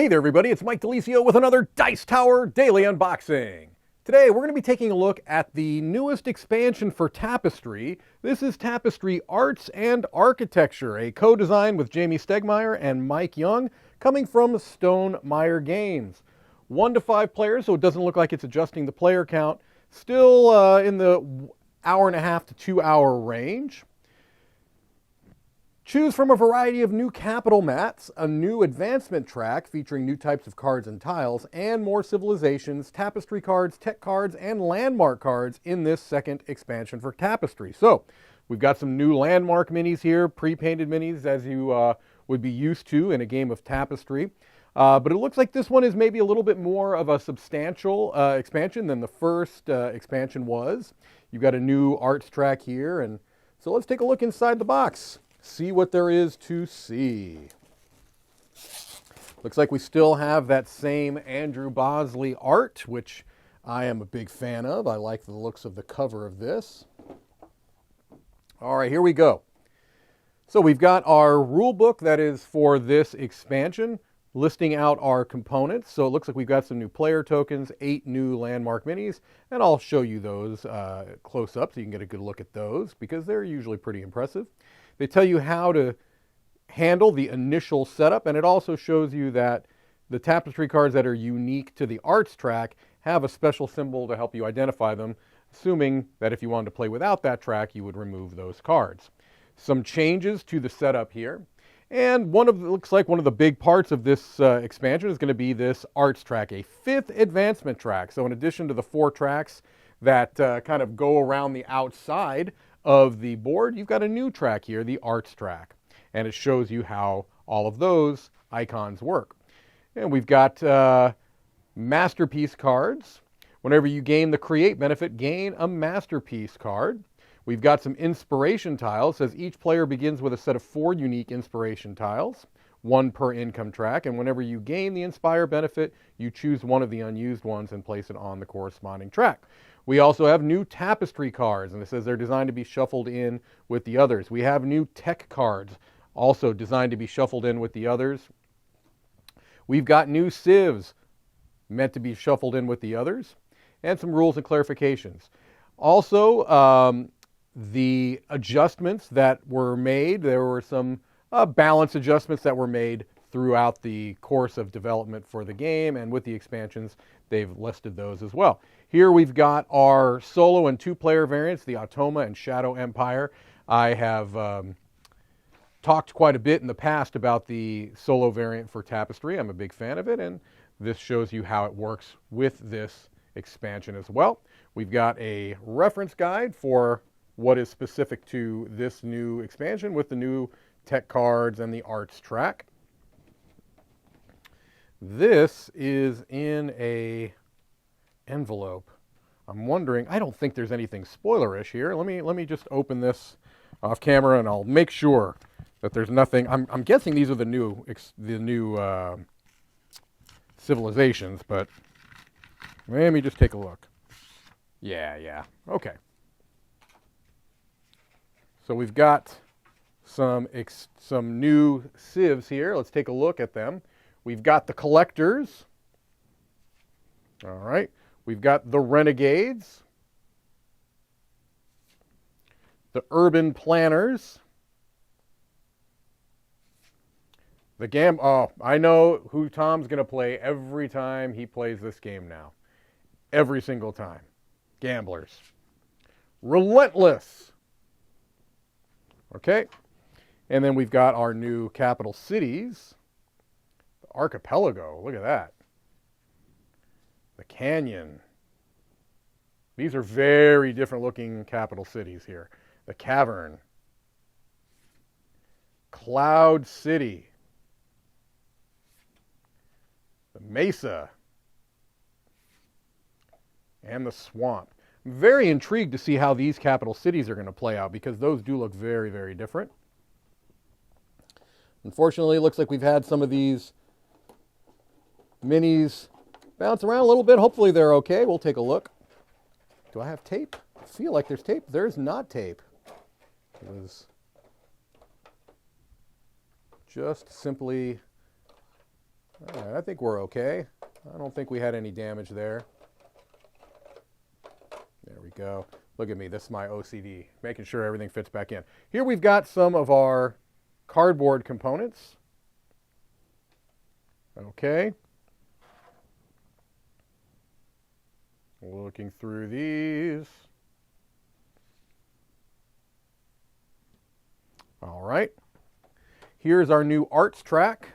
Hey there everybody, it's Mike DeLisio with another Dice Tower Daily Unboxing. Today we're going to be taking a look at the newest expansion for Tapestry. This is Tapestry Arts and Architecture, a co-design with Jamie Stegmaier and Mike Young, coming from Stone Meyer Games. 1 to 5 players, so it doesn't look like it's adjusting the player count. Still in the hour and a half to 2 hour range. Choose from a variety of new capital mats, a new advancement track featuring new types of cards and tiles, and more civilizations, tapestry cards, tech cards, and landmark cards in this second expansion for Tapestry. So, we've got some new landmark minis here, pre-painted minis as you would be used to in a game of Tapestry. But it looks like this one is maybe a little bit more of a substantial expansion than the first expansion was. You've got a new arts track here, and so let's take a look inside the box. See what there is to see. Looks like we still have that same Andrew Bosley art, which I am a big fan of. I like the looks of the cover of this. All right, here we go. So we've got our rule book that is for this expansion, listing out our components. So it looks like we've got some new player tokens, 8 new landmark minis, and I'll show you those close up so you can get a good look at those because they're usually pretty impressive. They tell you how to handle the initial setup, and it also shows you that the Tapestry cards that are unique to the arts track have a special symbol to help you identify them, assuming that if you wanted to play without that track, you would remove those cards. Some changes to the setup here, and looks like one of the big parts of this expansion is going to be this arts track, a 5th advancement track. So in addition to the 4 tracks that kind of go around the outside of the board, you've got a new track here, the arts track, and it shows you how all of those icons work. And we've got masterpiece cards. Whenever you gain the create benefit, gain a masterpiece card. We've got some inspiration tiles. It says each player begins with a set of 4 unique inspiration tiles, 1 per income track, and whenever you gain the inspire benefit, you choose one of the unused ones and place it on the corresponding track. We also have new tapestry cards, and it says they're designed to be shuffled in with the others. We have new tech cards, also designed to be shuffled in with the others. We've got new civs, meant to be shuffled in with the others, and some rules and clarifications. Also, the adjustments that were made, there were some balance adjustments that were made throughout the course of development for the game, and with the expansions, they've listed those as well. Here we've got our solo and 2-player variants, the Automa and Shadow Empire. I have talked quite a bit in the past about the solo variant for Tapestry. I'm a big fan of it, and this shows you how it works with this expansion as well. We've got a reference guide for what is specific to this new expansion with the new tech cards and the arts track. This is in a envelope. I'm wondering, I don't think there's anything spoilerish here. Let me just open this off camera and I'll make sure that there's nothing. I'm guessing these are the new civilizations, but let me just take a look. Yeah. Okay. So we've got some new civs here. Let's take a look at them. We've got the collectors. All right. We've got the renegades. The urban planners. Oh, I know who Tom's going to play every time he plays this game now. Every single time. Gamblers. Relentless. Okay. And then we've got our new capital cities. The archipelago. Look at that. The canyon. These are very different looking capital cities here. The cavern. Cloud City. The mesa. And the swamp. I'm very intrigued to see how these capital cities are going to play out because those do look very, very different. Unfortunately, it looks like we've had some of these minis bounce around a little bit. Hopefully they're okay. We'll take a look. Do I have tape? I feel like there's tape. There's not tape. It was just simply All right, I think we're okay. I don't think we had any damage there. There we go. Look at me. This is my OCD, making sure everything fits back in. Here we've got some of our cardboard components. Okay. Looking through these. All right. Here's our new arts track.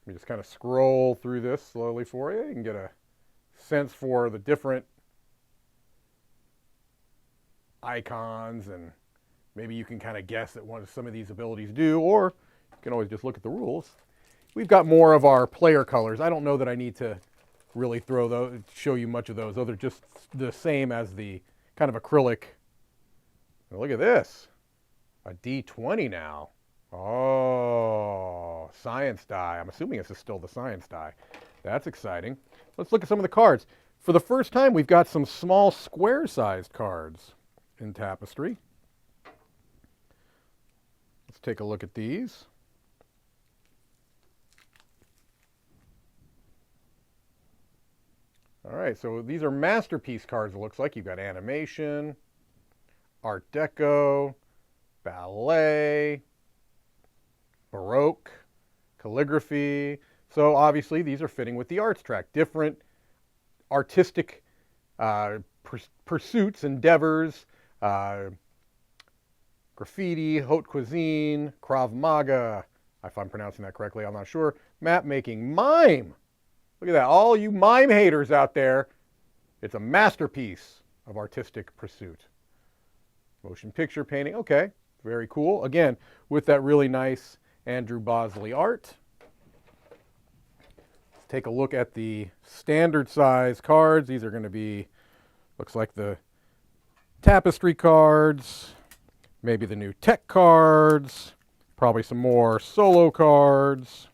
Let me just kind of scroll through this slowly for you. You can get a sense for the different icons, and maybe you can kind of guess at what some of these abilities do, or you can always just look at the rules. We've got more of our player colors. I don't know that I need to really show you much of those. Those are just the same as the kind of acrylic. Now look at this. A D20 now. Oh, science die. I'm assuming this is still the science die. That's exciting. Let's look at some of the cards. For the first time, we've got some small square-sized cards in Tapestry. Let's take a look at these. All right, so these are masterpiece cards, it looks like. You've got animation, Art Deco, ballet, Baroque, calligraphy. So obviously these are fitting with the arts track. Different artistic pursuits, endeavors, graffiti, haute cuisine, Krav Maga, if I'm pronouncing that correctly, I'm not sure. Map making, mime. Look at that, all you mime haters out there. It's a masterpiece of artistic pursuit. Motion picture painting, okay, very cool. Again, with that really nice Andrew Bosley art. Let's take a look at the standard size cards. These are going to be, looks like the Tapestry cards, maybe the new tech cards, probably some more solo cards,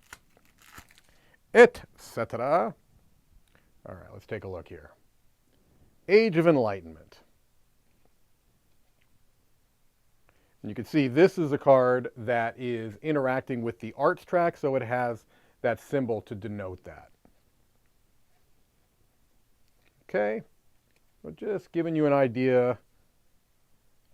etc. All right, let's take a look here. Age of Enlightenment. And you can see this is a card that is interacting with the arts track, so it has that symbol to denote that. Okay, so just giving you an idea.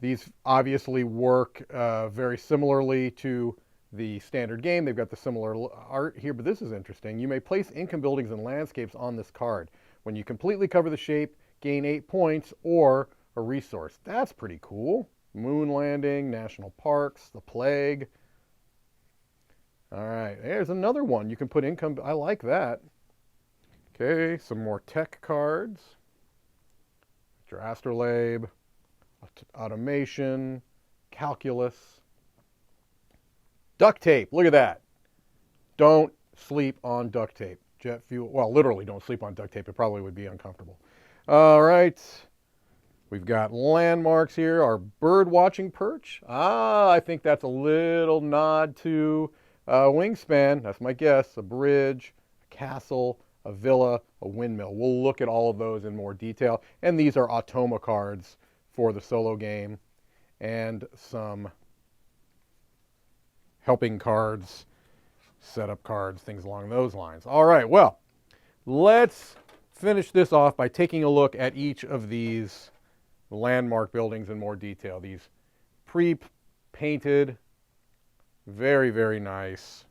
These obviously work very similarly to the standard game. They've got the similar art here, but this is interesting. You may place income buildings and landscapes on this card. When you completely cover the shape, gain 8 points or a resource. That's pretty cool. Moon landing, national parks, the plague. All right, there's another one. You can put income. I like that. Okay, some more tech cards. Your astrolabe, automation, calculus, duct tape. Look at that. Don't sleep on duct tape. Jet fuel. Well, literally don't sleep on duct tape. It probably would be uncomfortable. All right. We've got landmarks here. Our bird watching perch. I think that's a little nod to Wingspan. That's my guess. A bridge, a castle, a villa, a windmill. We'll look at all of those in more detail. And these are automa cards for the solo game. And some helping cards, setup cards, things along those lines. All right, well, let's finish this off by taking a look at each of these landmark buildings in more detail. These pre-painted, very, very nice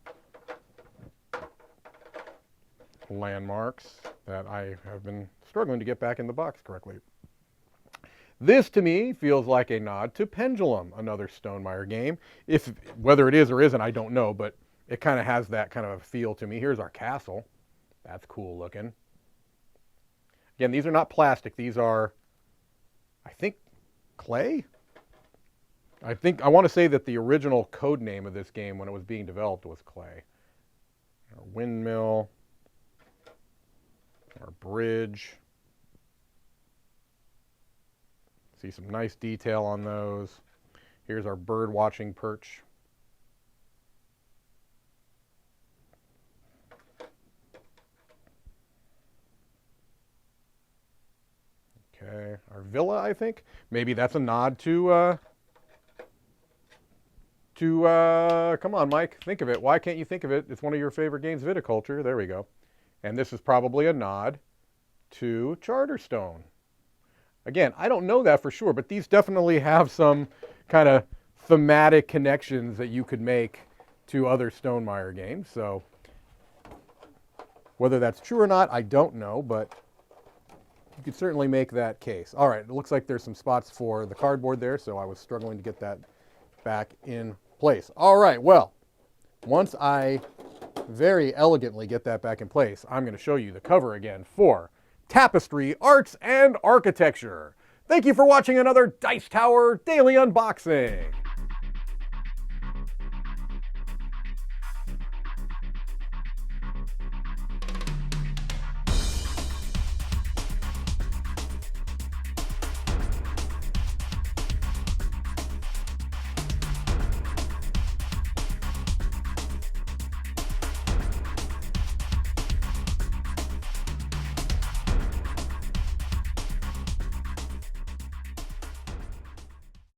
landmarks that I have been struggling to get back in the box correctly. This, to me, feels like a nod to Pendulum, another Stonemaier game. Whether it is or isn't, I don't know, but it kind of has that kind of a feel to me. Here's our castle. That's cool looking. Again, these are not plastic. These are, I think, clay? I want to say that the original code name of this game when it was being developed was clay. Our windmill, our bridge. See some nice detail on those. Here's our bird watching perch. Okay, our villa, I think. Maybe that's a nod to to, come on, Mike, think of it. Why can't you think of it? It's one of your favorite games, Viticulture. There we go. And this is probably a nod to Charterstone. Again, I don't know that for sure, but these definitely have some kind of thematic connections that you could make to other Stonemaier games. So whether that's true or not, I don't know, but you could certainly make that case. All right, it looks like there's some spots for the cardboard there, so I was struggling to get that back in place. All right, well, once I very elegantly get that back in place, I'm going to show you the cover again for Tapestry Arts and Architecture. Thank you for watching another Dice Tower Daily Unboxing.